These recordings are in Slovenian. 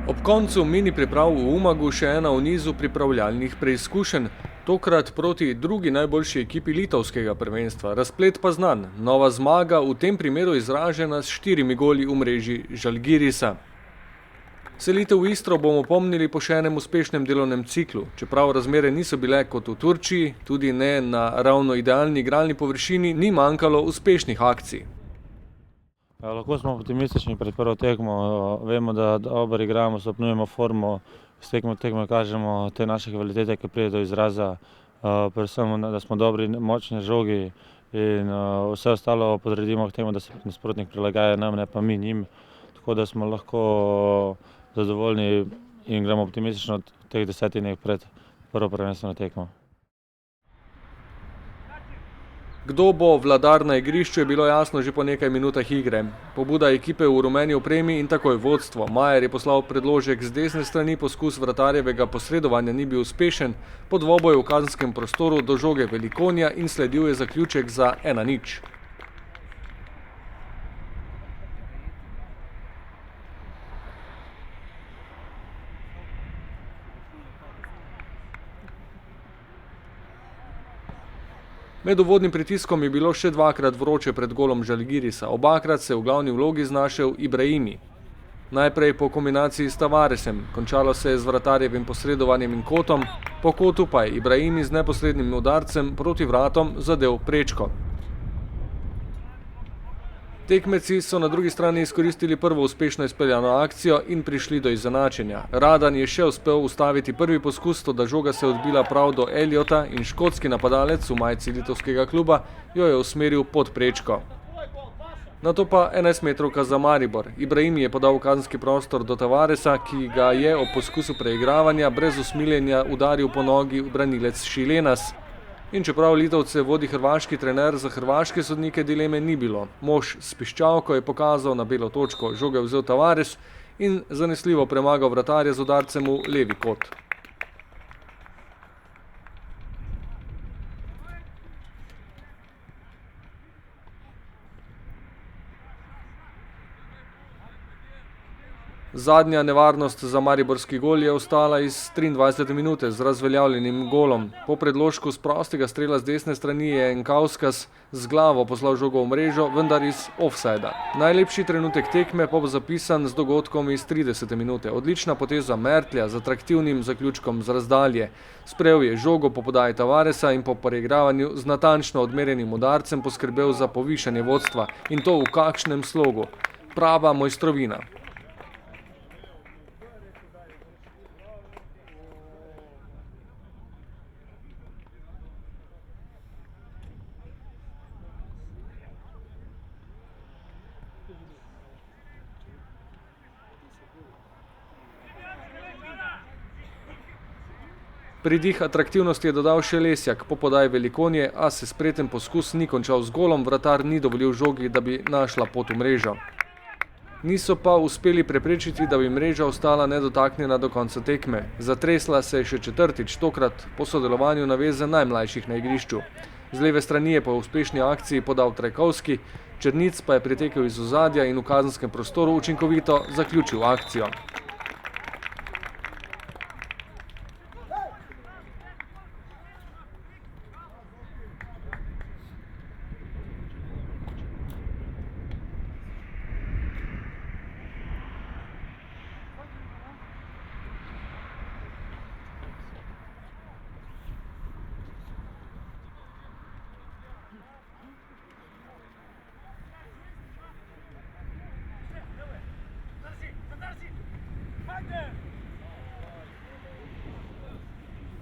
Ob koncu mini priprav v Umagu še ena v nizu pripravljalnih preizkušenj, tokrat proti drugi najboljši ekipi litovskega prvenstva. Razplet pa znan, nova zmaga v tem primeru izražena s 4 goli v mreži Žalgirisa. Selitev v Istro bomo pomnili po še enem uspešnem delovnem ciklu. Čeprav razmere niso bile kot v Turčiji, tudi ne na ravno idealni igralni površini, ni manjkalo uspešnih akcij. Lahko smo optimistični pred prvo tekmo, vemo, da dobro igramo, stopnjujemo formo, s tekmo kažemo te naše kvalitete, ki pride do izraza, predvsem, da smo dobri, močni žogi in vse ostalo podredimo k temu, da se nasprotnik prilagaja nam, ne pa mi njim, tako da smo lahko zadovoljni in gremo optimistično od teh 10 dneh pred prvo prvenstveno tekmo. Kdo bo vladar na igrišču, je bilo jasno že po nekaj minutah igre. Pobuda ekipe v rumeni opremi in takoj vodstvo. Majer je poslal predložek z desne strani, poskus vratarjevega posredovanja ni bil uspešen, po dvoboju v kazenskem prostoru do žoge Velikonja in sledil je zaključek za 1:0. Med uvodnim pritiskom je bilo še dvakrat vroče pred golom Žalgirisa, obakrat se je v glavni vlogi znašel Ibrahimi. Najprej po kombinaciji s Tavaresem, končalo se je z vratarjevim posredovanjem in kotom, po kotu pa je Ibrahimi z neposrednim udarcem proti vratom zadel prečko. Tekmeci so na drugi strani izkoristili prvo uspešno izpeljano akcijo in prišli do izenačenja. Radan je še uspel ustaviti prvi poskus, toda žoga se je odbila prav do Eliota in škotski napadalec v majici litovskega kluba jo je usmeril pod prečko. Nato pa 11-metrovka za Maribor. Ibrahimi je podal kazenski prostor do Tavaresa, ki ga je ob poskusu preigravanja brez usmiljenja udaril po nogi branilec Šilenas. In čeprav Litovce vodi hrvaški trener, za hrvaške sodnike dileme ni bilo. Mož s piščalko je pokazal na belo točko, žogo je vzel Tavares in zanesljivo premagal vratarja z udarcem v levi kot. Zadnja nevarnost za mariborski gol je ostala iz 23. minute z razveljavljenim golom. Po predložku z prostega strela z desne strani je Enkauskas z glavo poslal žogo v mrežo, vendar iz ofsajda. Najlepši trenutek tekme pa bo zapisan z dogodkom iz 30. minute. Odlična poteza Mertlja z atraktivnim zaključkom z razdalje. Sprejel je žogo po podaji Tavaresa in po preigravanju z natančno odmerjenim udarcem poskrbel za povišanje vodstva. In to v kakšnem slogu. Prava mojstrovina. Pridih atraktivnosti je dodal še Lesjak, po podaji Velikonje, a se spreten poskus ni končal z golom, vratar ni dovolil žogi, da bi našla pot v mrežo. Niso pa uspeli preprečiti, da bi mreža ostala nedotaknjena do konca tekme. Zatresla se je še četrtič, tokrat po sodelovanju naveze najmlajših na igrišču. Z leve strani je po uspešni akciji podal Trajkovski, Črnic pa je pritekel iz ozadja in v kazenskem prostoru učinkovito zaključil akcijo.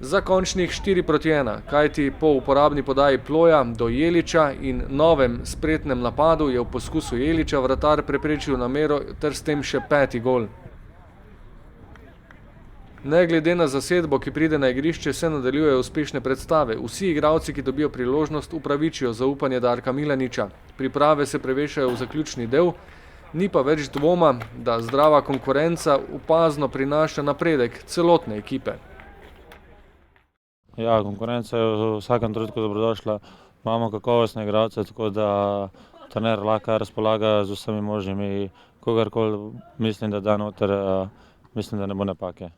Za končnih 4:1, kajti po uporabni podaji Ploja do Jeliča in novem spretnem napadu je v poskusu Jeliča vratar preprečil namero ter s tem še 5. gol. Ne glede na zasedbo, ki pride na igrišče, se nadaljujejo uspešne predstave. Vsi igralci, ki dobijo priložnost, upravičijo zaupanje Darka Milaniča. Priprave se prevešajo v zaključni del, ni pa več dvoma, da zdrava konkurenca opazno prinaša napredek celotne ekipe. Ja, konkurenca je v vsakem trenutku dobrodošla. Imamo kakovostne igralce, tako da trener lahko razpolaga z vsemi možnimi, kogarkoli mislim, da da noter mislim, da ne bo napake.